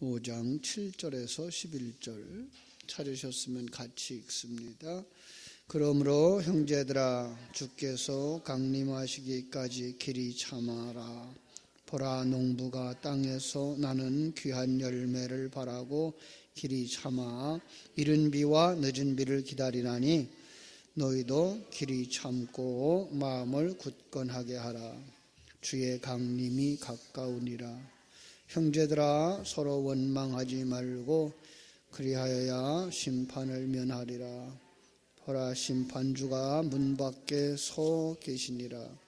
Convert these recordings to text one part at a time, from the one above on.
5장 7절에서 11절 찾으셨으면 같이 읽습니다. 그러므로 형제들아, 주께서 강림하시기까지 길이 참아라. 보라, 농부가 땅에서 나는 귀한 열매를 바라고 길이 참아 이른 비와 늦은 비를 기다리나니 너희도 길이 참고 마음을 굳건하게 하라. 주의 강림이 가까우니라. 형제들아, 서로 원망하지 말고 그리하여야 심판을 면하리라. 보라, 심판주가 문 밖에 서 계시니라.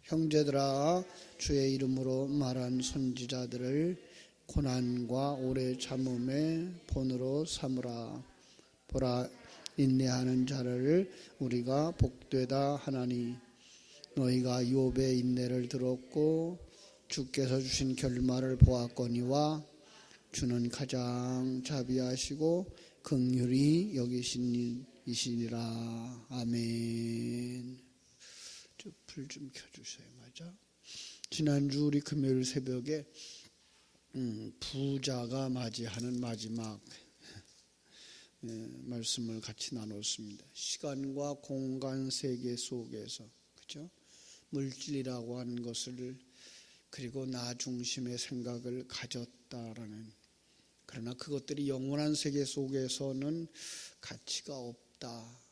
형제들아, 주의 이름으로 말한 선지자들을 고난과 오래 참음의 본으로 삼으라. 보라, 인내하는 자를 우리가 복되다 하나니 너희가 욥의 인내를 들었고 주께서 주신 결말을 보았거니와 주는 가장 자비하시고 긍휼히 여기신 이시니라. 아멘. 불 좀 켜주세요. 맞아? 지난주 우리 금요일 새벽에 부자가 맞이하는 마지막 말씀을 같이 나눴습니다. 시간과 공간 세계 속에서, 그렇죠? 물질이라고 하는 것을, 그리고 나 중심의 생각을 가졌다라는, 그러나 그것들이 영원한 세계 속에서는 가치가 없다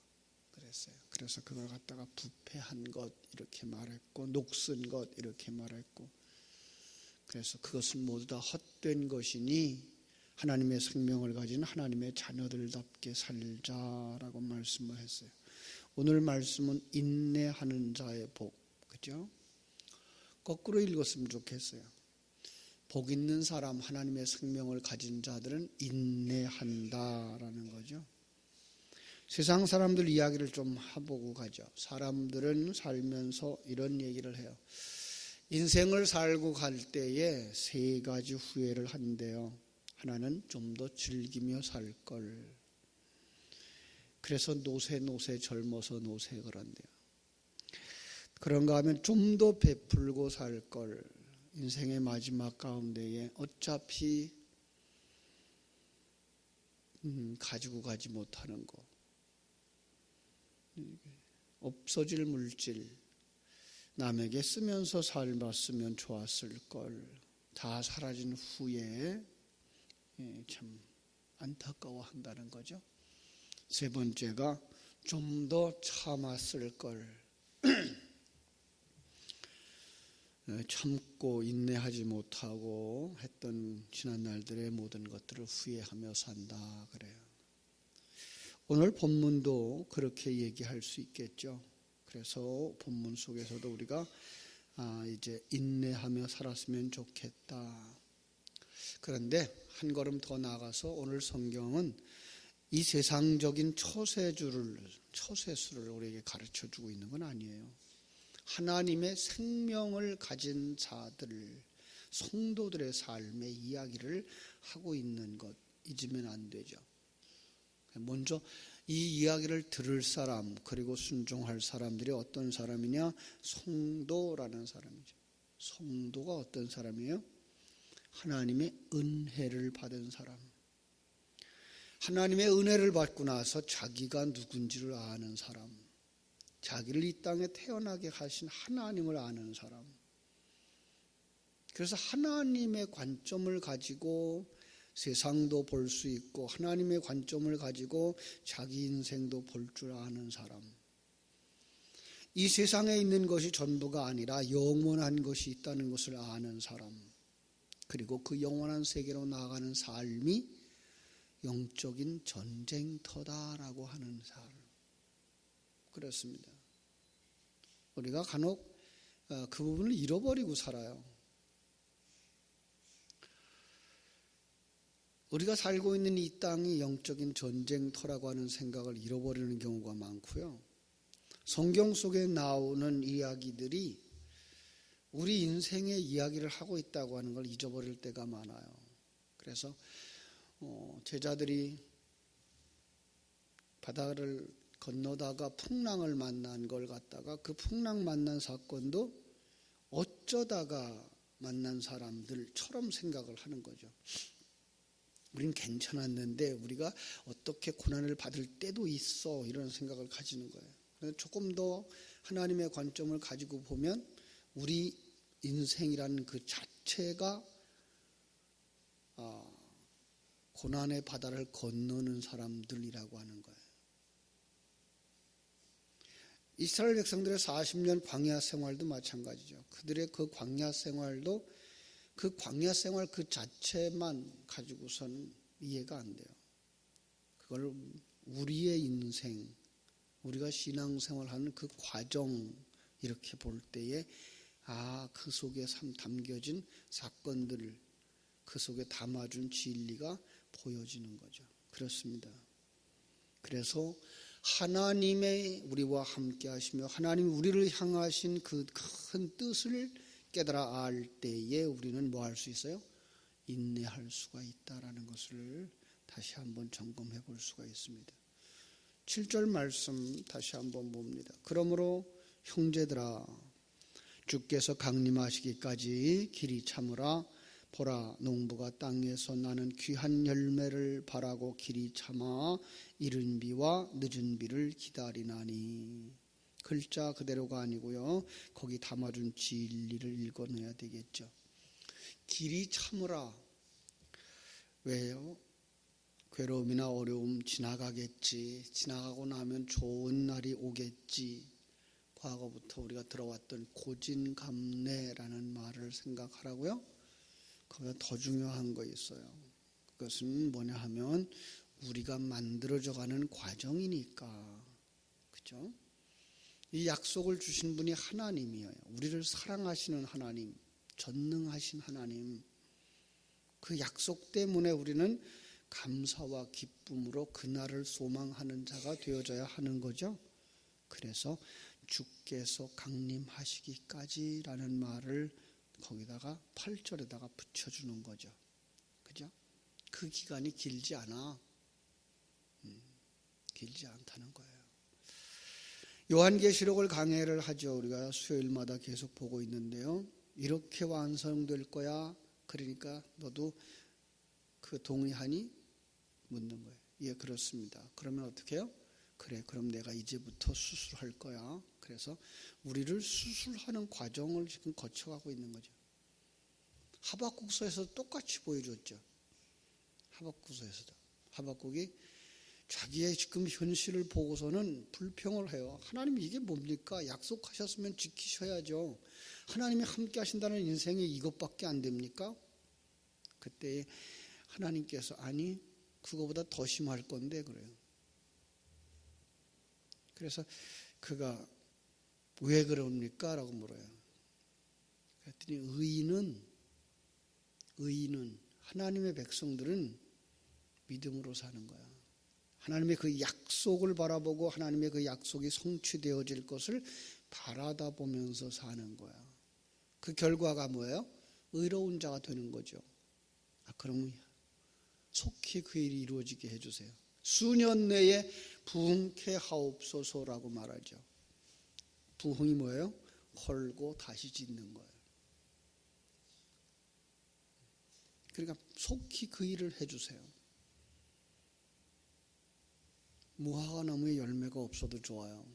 그랬어요. 그래서 그걸 갖다가 부패한 것 이렇게 말했고, 녹슨 것 이렇게 말했고, 그래서 그것은 모두 다 헛된 것이니 하나님의 생명을 가진 하나님의 자녀들답게 살자라고 말씀을 했어요. 오늘 말씀은 인내하는 자의 복, 그죠? 거꾸로 읽었으면 좋겠어요. 복 있는 사람, 하나님의 생명을 가진 자들은 인내한다라는 거죠. 세상 사람들 이야기를 좀 해보고 가죠. 사람들은 살면서 이런 얘기를 해요. 인생을 살고 갈 때에 세 가지 후회를 한대요. 하나는 좀 더 즐기며 살 걸. 그래서 노세 젊어서 노세 그런대요. 그런가 하면 좀 더 베풀고 살 걸. 인생의 마지막 가운데에 어차피 가지고 가지 못하는 거, 없어질 물질, 남에게 쓰면서 살았으면 좋았을 걸, 다 사라진 후에 참 안타까워한다는 거죠. 세 번째가 좀 더 참았을 걸. 참고 인내하지 못하고 했던 지난 날들의 모든 것들을 후회하며 산다 그래요. 오늘 본문도 그렇게 얘기할 수 있겠죠. 그래서 본문 속에서도 우리가 이제 인내하며 살았으면 좋겠다. 그런데 한 걸음 더 나아가서 오늘 성경은 이 세상적인 처세수를 우리에게 가르쳐 주고 있는 건 아니에요. 하나님의 생명을 가진 자들, 성도들의 삶의 이야기를 하고 있는 것 잊으면 안 되죠. 먼저 이 이야기를 들을 사람, 그리고 순종할 사람들이 어떤 사람이냐? 성도라는 사람이죠. 성도가 어떤 사람이에요? 하나님의 은혜를 받은 사람. 하나님의 은혜를 받고 나서 자기가 누군지를 아는 사람. 자기를 이 땅에 태어나게 하신 하나님을 아는 사람. 그래서 하나님의 관점을 가지고 세상도 볼 수 있고 하나님의 관점을 가지고 자기 인생도 볼 줄 아는 사람. 이 세상에 있는 것이 전부가 아니라 영원한 것이 있다는 것을 아는 사람. 그리고 그 영원한 세계로 나아가는 삶이 영적인 전쟁터다라고 하는 사람. 그렇습니다. 우리가 간혹 그 부분을 잃어버리고 살아요. 우리가 살고 있는 이 땅이 영적인 전쟁터라고 하는 생각을 잃어버리는 경우가 많고요. 성경 속에 나오는 이야기들이 우리 인생의 이야기를 하고 있다고 하는 걸 잊어버릴 때가 많아요. 그래서 제자들이 바다를 건너다가 풍랑을 만난 걸 갖다가 그 풍랑 만난 사건도 어쩌다가 만난 사람들처럼 생각을 하는 거죠. 우린 괜찮았는데 우리가 어떻게 고난을 받을 때도 있어, 이런 생각을 가지는 거예요. 그래서 조금 더 하나님의 관점을 가지고 보면 우리 인생이라는 그 자체가 고난의 바다를 건너는 사람들이라고 하는 거예요. 이스라엘 백성들의 40년 광야 생활도 마찬가지죠. 그들의 그 광야 생활도 그 광야 생활 그 자체만 가지고서는 이해가 안 돼요. 그걸 우리의 인생, 우리가 신앙생활하는 그 과정 이렇게 볼 때에 그 속에 담겨진 사건들을 그 속에 담아준 진리가 보여지는 거죠. 그렇습니다. 그래서 하나님의 우리와 함께 하시며 하나님이 우리를 향하신 그 큰 뜻을 깨달아 알 때에 우리는 뭐 할 수 있어요? 인내할 수가 있다라는 것을 다시 한번 점검해 볼 수가 있습니다. 7절 말씀 다시 한번 봅니다. 그러므로 형제들아, 주께서 강림하시기까지 길이 참으라. 보라, 농부가 땅에서 나는 귀한 열매를 바라고 길이 참아 이른 비와 늦은 비를 기다리나니. 글자 그대로가 아니고요, 거기 담아준 진리를 읽어내야 되겠죠. 길이 참으라. 왜요? 괴로움이나 어려움 지나가겠지, 지나가고 나면 좋은 날이 오겠지, 과거부터 우리가 들어왔던 고진감래라는 말을 생각하라고요. 거기다 더 중요한 거 있어요. 그것은 뭐냐 하면 우리가 만들어져가는 과정이니까. 그죠? 이 약속을 주신 분이 하나님이에요. 우리를 사랑하시는 하나님, 전능하신 하나님. 그 약속 때문에 우리는 감사와 기쁨으로 그날을 소망하는 자가 되어져야 하는 거죠. 그래서 주께서 강림하시기까지라는 말을 거기다가 8절에다가 붙여주는 거죠. 그죠? 그 기간이 길지 않아. 길지 않다는 거예요. 요한계시록을 강해를 하죠. 우리가 수요일마다 계속 보고 있는데요. 이렇게 완성될 거야. 그러니까 너도 그 동의하니? 묻는 거예요. 예, 그렇습니다. 그러면 어떻게 해요? 그래, 그럼 내가 이제부터 수술할 거야. 그래서 우리를 수술하는 과정을 지금 거쳐가고 있는 거죠. 하박국서에서 똑같이 보여줬죠. 하박국서에서도. 하박국이 자기의 지금 현실을 보고서는 불평을 해요. 하나님, 이게 뭡니까? 약속하셨으면 지키셔야죠. 하나님이 함께 하신다는 인생이 이것밖에 안 됩니까? 그때 하나님께서 아니, 그거보다 더 심할 건데 그래요. 그래서 그가 왜 그럽니까? 라고 물어요. 그랬더니 의인은 하나님의 백성들은 믿음으로 사는 거야. 하나님의 그 약속을 바라보고 하나님의 그 약속이 성취되어질 것을 바라다 보면서 사는 거야. 그 결과가 뭐예요? 의로운 자가 되는 거죠. 그럼 속히 그 일이 이루어지게 해주세요. 수년 내에 부흥케 하옵소서라고 말하죠. 부흥이 뭐예요? 헐고 다시 짓는 거예요. 그러니까 속히 그 일을 해주세요. 무화과나무에 열매가 없어도 좋아요.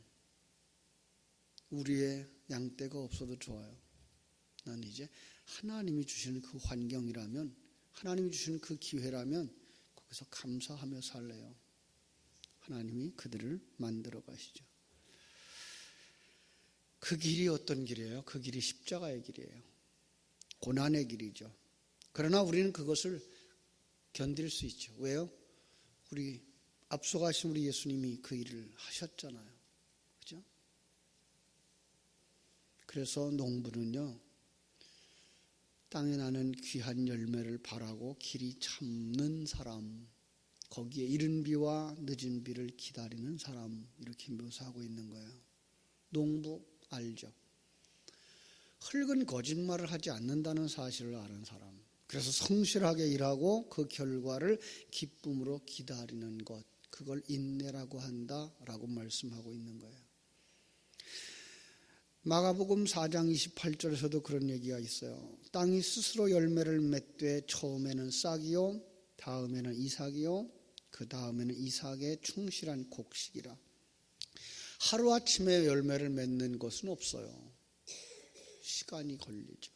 우리의 양떼가 없어도 좋아요. 난 이제 하나님이 주시는 그 환경이라면, 하나님이 주시는 그 기회라면 거기서 감사하며 살래요. 하나님이 그들을 만들어 가시죠. 그 길이 어떤 길이에요? 그 길이 십자가의 길이에요. 고난의 길이죠. 그러나 우리는 그것을 견딜 수 있죠. 왜요? 우리 앞서가신 우리 예수님이 그 일을 하셨잖아요. 그죠? 그래서 농부는요, 땅에 나는 귀한 열매를 바라고 길이 참는 사람, 거기에 이른 비와 늦은 비를 기다리는 사람, 이렇게 묘사하고 있는 거예요. 농부 알죠? 흙은 거짓말을 하지 않는다는 사실을 아는 사람. 그래서 성실하게 일하고 그 결과를 기쁨으로 기다리는 것, 그걸 인내라고 한다라고 말씀하고 있는 거예요. 마가복음 4장 28절에서도 그런 얘기가 있어요. 땅이 스스로 열매를 맺되 처음에는 싹이요 다음에는 이삭이요 그 다음에는 이삭의 충실한 곡식이라. 하루아침에 열매를 맺는 것은 없어요. 시간이 걸리죠.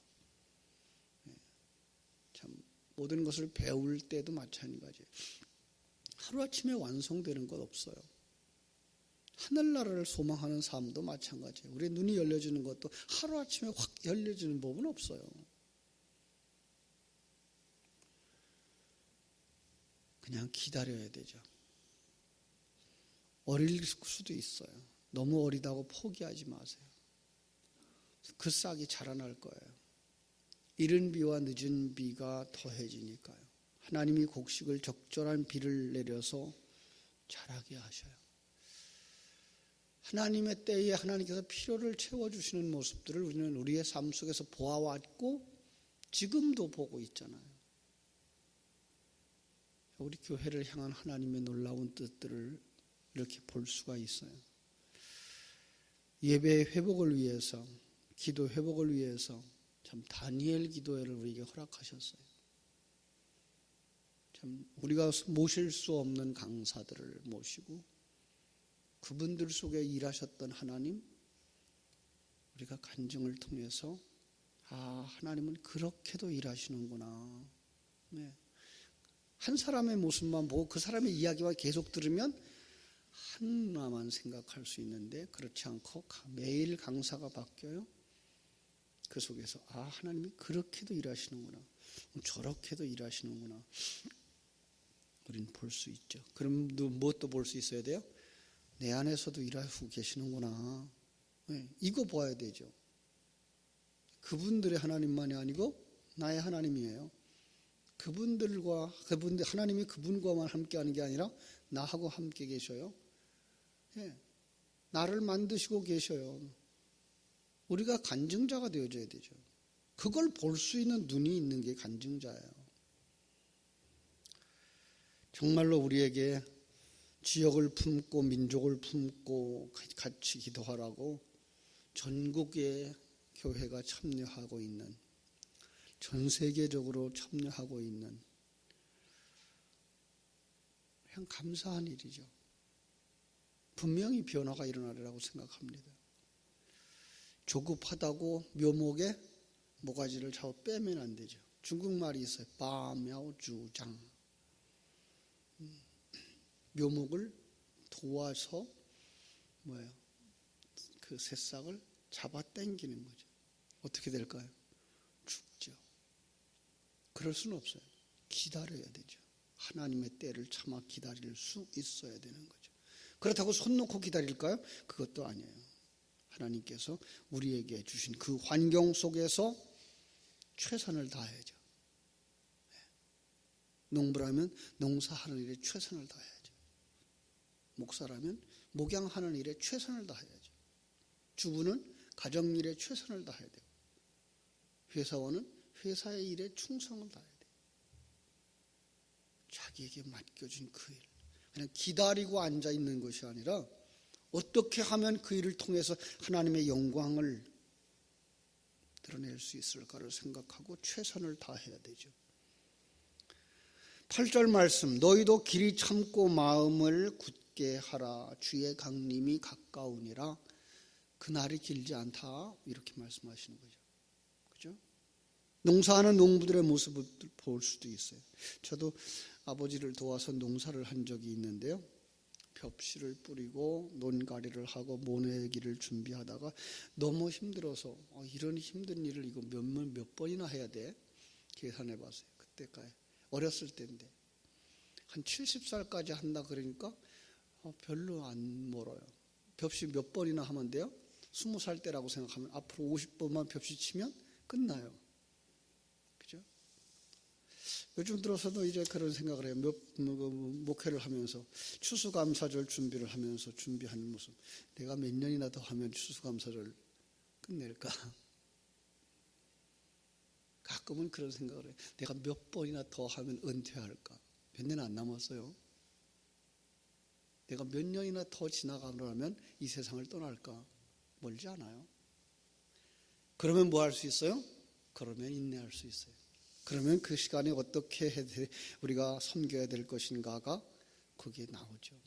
참 모든 것을 배울 때도 마찬가지예요. 하루아침에 완성되는 것 없어요. 하늘나라를 소망하는 삶도 마찬가지예요. 우리의 눈이 열려지는 것도 하루아침에 확 열려지는 법은 없어요. 그냥 기다려야 되죠. 어릴 수도 있어요. 너무 어리다고 포기하지 마세요. 그 싹이 자라날 거예요. 이른 비와 늦은 비가 더해지니까요. 하나님이 곡식을 적절한 비를 내려서 자라게 하셔요. 하나님의 때에 하나님께서 필요를 채워주시는 모습들을 우리는 우리의 삶 속에서 보아왔고 지금도 보고 있잖아요. 우리 교회를 향한 하나님의 놀라운 뜻들을 이렇게 볼 수가 있어요. 예배의 회복을 위해서, 기도 회복을 위해서 참 다니엘 기도회를 우리에게 허락하셨어요. 참 우리가 모실 수 없는 강사들을 모시고 그분들 속에 일하셨던 하나님, 우리가 간증을 통해서 하나님은 그렇게도 일하시는구나. 네. 한 사람의 모습만 보고 그 사람의 이야기와 계속 들으면 하나만 생각할 수 있는데 그렇지 않고 매일 강사가 바뀌어요. 그 속에서 하나님이 그렇게도 일하시는구나, 저렇게도 일하시는구나, 우리는 볼 수 있죠. 그럼 무엇도 볼 수 있어야 돼요? 내 안에서도 일하고 계시는구나. 네, 이거 봐야 되죠. 그분들의 하나님만이 아니고 나의 하나님이에요. 하나님이 그분과만 함께하는 게 아니라 나하고 함께 계셔요. 네, 나를 만드시고 계셔요. 우리가 간증자가 되어줘야 되죠. 그걸 볼 수 있는 눈이 있는 게 간증자예요. 정말로 우리에게 지역을 품고 민족을 품고 같이 기도하라고 전국의 교회가 참여하고 있는, 전 세계적으로 참여하고 있는, 그냥 감사한 일이죠. 분명히 변화가 일어나리라고 생각합니다. 조급하다고 묘목에 모가지를 잡아 빼면 안 되죠. 중국말이 있어요. 바묘주장. 묘목을 도와서 그 새싹을 잡아 당기는 거죠. 어떻게 될까요? 죽죠. 그럴 수는 없어요. 기다려야 되죠. 하나님의 때를 참아 기다릴 수 있어야 되는 거죠. 그렇다고 손 놓고 기다릴까요? 그것도 아니에요. 하나님께서 우리에게 주신 그 환경 속에서 최선을 다해야죠. 농부라면 농사하는 일에 최선을 다해야죠. 목사라면 목양하는 일에 최선을 다해야죠. 주부는 가정일에 최선을 다해야 돼요. 회사원은 회사의 일에 충성을 다해야 돼요. 자기에게 맡겨진 그 일, 그냥 기다리고 앉아있는 것이 아니라 어떻게 하면 그 일을 통해서 하나님의 영광을 드러낼 수 있을까를 생각하고 최선을 다해야 되죠. 8절 말씀, 너희도 길이 참고 마음을 굳게 하라. 주의 강림이 가까우니라. 그날이 길지 않다. 이렇게 말씀하시는 거죠. 그죠? 농사하는 농부들의 모습을 볼 수도 있어요. 저도 아버지를 도와서 농사를 한 적이 있는데요. 벽실을 뿌리고 논가리를 하고 모내기를 준비하다가 너무 힘들어서 이런 힘든 일을 이거 몇 번이나 해야 돼? 계산해 봤어요. 그때까지. 어렸을 때인데. 한 70살까지 한다 그러니까 별로 안 멀어요. 벽시 몇 번이나 하면 돼요? 20살 때라고 생각하면 앞으로 50번만 벽시 치면 끝나요. 그죠? 요즘 들어서도 이제 그런 생각을 해요. 목회를 하면서 추수감사절 준비를 하면서 준비하는 모습. 내가 몇 년이나 더 하면 추수감사절 끝낼까? 가끔은 그런 생각을 해요. 내가 몇 번이나 더 하면 은퇴할까? 몇 년 안 남았어요. 내가 몇 년이나 더 지나가면 이 세상을 떠날까? 멀지 않아요. 그러면 뭐 할 수 있어요? 그러면 인내할 수 있어요. 그러면 그 시간에 어떻게 우리가 섬겨야 될 것인가가 거기에 나오죠.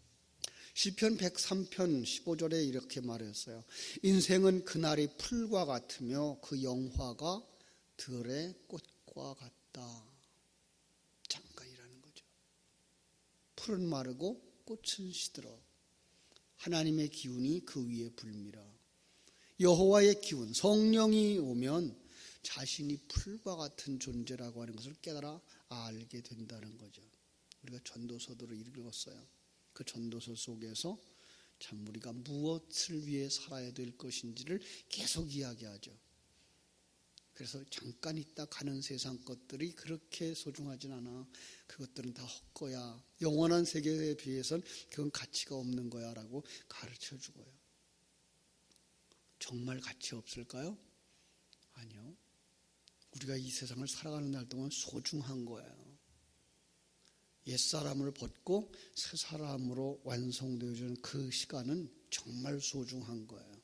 시편 103편 15절에 이렇게 말했어요. 인생은 그날이 풀과 같으며 그 영화가 들의 꽃과 같다. 잠깐이라는 거죠. 풀은 마르고 꽃은 시들어. 하나님의 기운이 그 위에 불미라. 여호와의 기운, 성령이 오면 자신이 풀과 같은 존재라고 하는 것을 깨달아 알게 된다는 거죠. 우리가 전도서들을 읽었어요. 그 전도서 속에서 참 우리가 무엇을 위해 살아야 될 것인지를 계속 이야기하죠. 그래서 잠깐 있다 가는 세상 것들이 그렇게 소중하진 않아. 그것들은 다 헛거야. 영원한 세계에 비해서는 그건 가치가 없는 거야 라고 가르쳐 주고요. 정말 가치 없을까요? 아니요. 우리가 이 세상을 살아가는 날 동안 소중한 거예요. 옛사람을 벗고 새 사람으로 완성되어지는 그 시간은 정말 소중한 거예요.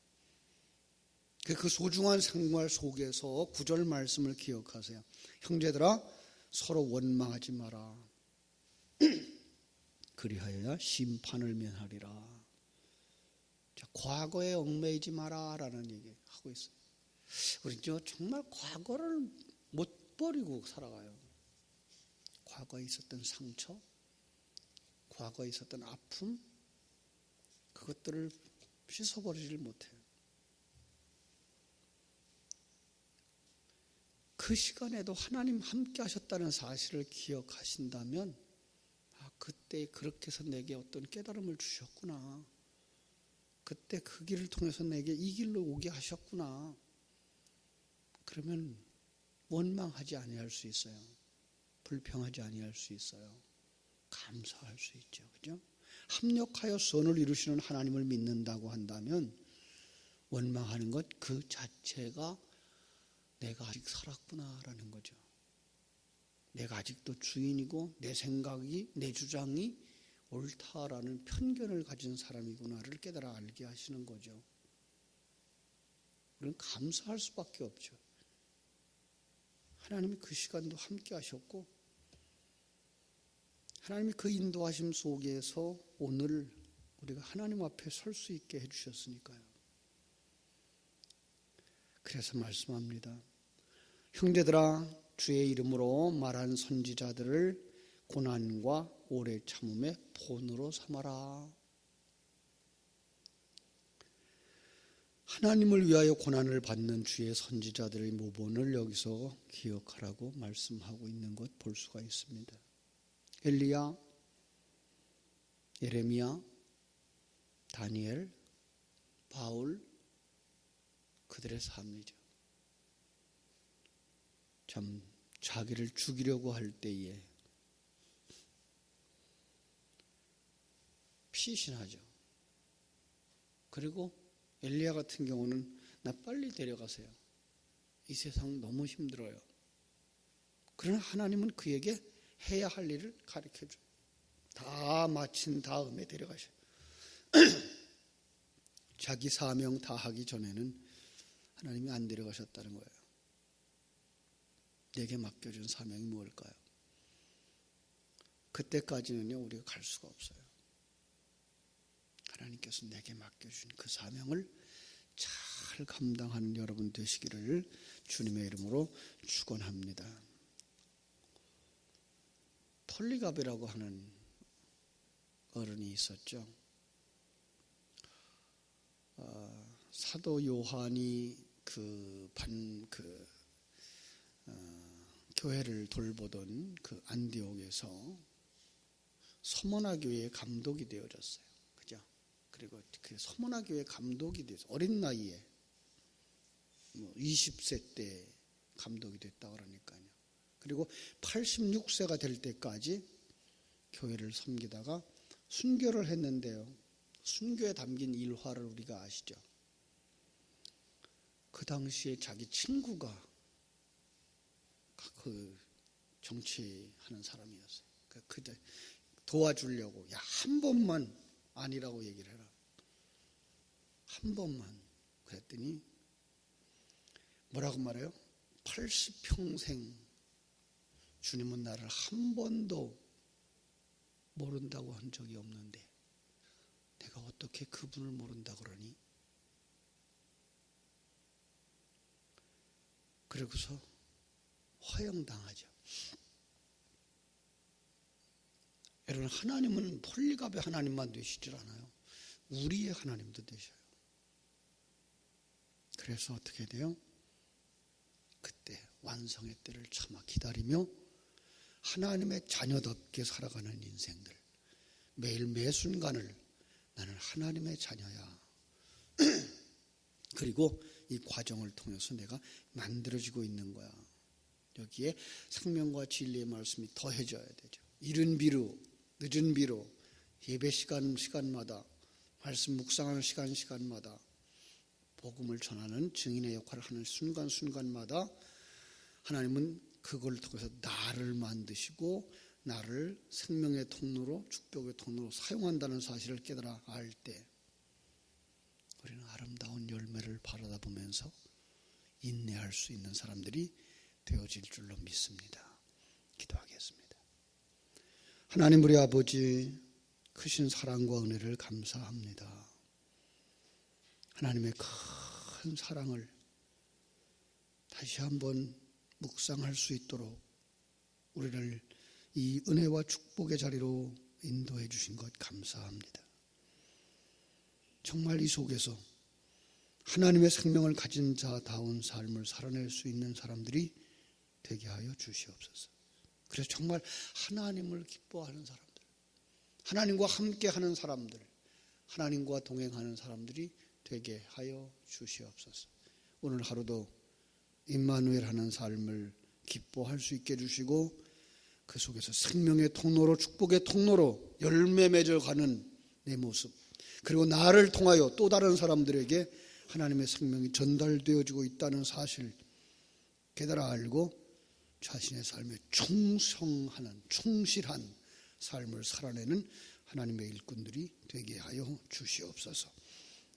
그 소중한 생활 속에서 9절 말씀을 기억하세요. 형제들아 서로 원망하지 마라. 그리하여야 심판을 면하리라. 자, 과거에 얽매이지 마라 라는 얘기 하고 있어요. 우리는 정말 과거를 못 버리고 살아가요. 과거에 있었던 상처, 과거에 있었던 아픔, 그것들을 씻어버리질 못해요. 그 시간에도 하나님 함께 하셨다는 사실을 기억하신다면, 그때 그렇게 해서 내게 어떤 깨달음을 주셨구나. 그때 그 길을 통해서 내게 이 길로 오게 하셨구나. 그러면 원망하지 아니할 수 있어요. 불평하지 아니할 수 있어요. 감사할 수 있죠. 그죠? 합력하여 선을 이루시는 하나님을 믿는다고 한다면 원망하는 것 그 자체가 내가 아직 살았구나라는 거죠. 내가 아직도 주인이고 내 생각이, 내 주장이 옳다라는 편견을 가진 사람이구나를 깨달아 알게 하시는 거죠. 우리는 감사할 수밖에 없죠. 하나님이 그 시간도 함께 하셨고 하나님이 그 인도하심 속에서 오늘 우리가 하나님 앞에 설 수 있게 해주셨으니까요. 그래서 말씀합니다. 형제들아 주의 이름으로 말한 선지자들을 고난과 오래 참음의 본으로 삼아라. 하나님을 위하여 고난을 받는 주의 선지자들의 모본을 여기서 기억하라고 말씀하고 있는 것 볼 수가 있습니다. 엘리야, 예레미야, 다니엘, 바울, 그들의 삶이죠. 참 자기를 죽이려고 할 때에 피신하죠. 그리고 엘리야 같은 경우는 나 빨리 데려가세요. 이 세상 너무 힘들어요. 그러나 하나님은 그에게 해야 할 일을 가르쳐줘요. 다 마친 다음에 데려가셔요. 자기 사명 다 하기 전에는 하나님이 안 데려가셨다는 거예요. 내게 맡겨준 사명이 무엇일까요? 그때까지는요 우리가 갈 수가 없어요. 하나님께서 내게 맡겨준 그 사명을 잘 감당하는 여러분 되시기를 주님의 이름으로 축원합니다. 폴리갑이라고 하는 어른이 있었죠. 사도 요한이 교회를 돌보던 그 안디옥에서 서머나 교회의 감독이 되어졌어요. 그죠? 그리고 그 서머나 교회 감독이 돼서 어린 나이에 20세 때 감독이 됐다고 그러니까요. 그리고 86세가 될 때까지 교회를 섬기다가 순교를 했는데요. 순교에 담긴 일화를 우리가 아시죠? 그 당시에 자기 친구가 그 정치하는 사람이었어요. 그때 도와주려고 한 번만 아니라고 얘기를 해라. 한 번만. 그랬더니 뭐라고 말해요? 80평생 주님은 나를 한 번도 모른다고 한 적이 없는데 내가 어떻게 그분을 모른다 그러니? 그러고서 허영당하죠. 여러분, 하나님은 폴리갑의 하나님만 되시질 않아요. 우리의 하나님도 되셔요. 그래서 어떻게 돼요? 그때 완성의 때를 참아 기다리며 하나님의 자녀답게 살아가는 인생들, 매일 매 순간을 나는 하나님의 자녀야. 그리고 이 과정을 통해서 내가 만들어지고 있는 거야. 여기에 생명과 진리의 말씀이 더해져야 되죠. 이른 비로 늦은 비로 예배 시간마다 말씀 묵상하는 시간마다 복음을 전하는 증인의 역할을 하는 순간마다 하나님은 그걸 통해서 나를 만드시고 나를 생명의 통로로 축복의 통로로 사용한다는 사실을 깨달아 알 때 우리는 아름다운 열매를 바라다 보면서 인내할 수 있는 사람들이 되어질 줄로 믿습니다. 기도하겠습니다. 하나님 우리 아버지, 크신 사랑과 은혜를 감사합니다. 하나님의 큰 사랑을 다시 한번 묵상할 수 있도록 우리를 이 은혜와 축복의 자리로 인도해 주신 것 감사합니다. 정말 이 속에서 하나님의 생명을 가진 자다운 삶을 살아낼 수 있는 사람들이 되게 하여 주시옵소서. 그래서 정말 하나님을 기뻐하는 사람들, 하나님과 함께하는 사람들, 하나님과 동행하는 사람들이 되게 하여 주시옵소서. 오늘 하루도 임마누엘 하는 삶을 기뻐할 수 있게 해주시고 그 속에서 생명의 통로로 축복의 통로로 열매 맺어가는 내 모습, 그리고 나를 통하여 또 다른 사람들에게 하나님의 생명이 전달되어지고 있다는 사실 깨달아 알고 자신의 삶에 충성하는 충실한 삶을 살아내는 하나님의 일꾼들이 되게 하여 주시옵소서.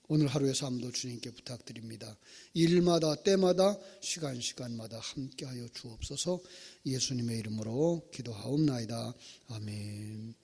오늘 하루의 삶도 주님께 부탁드립니다. 일마다 때마다 시간마다 함께하여 주옵소서. 예수님의 이름으로 기도하옵나이다. 아멘.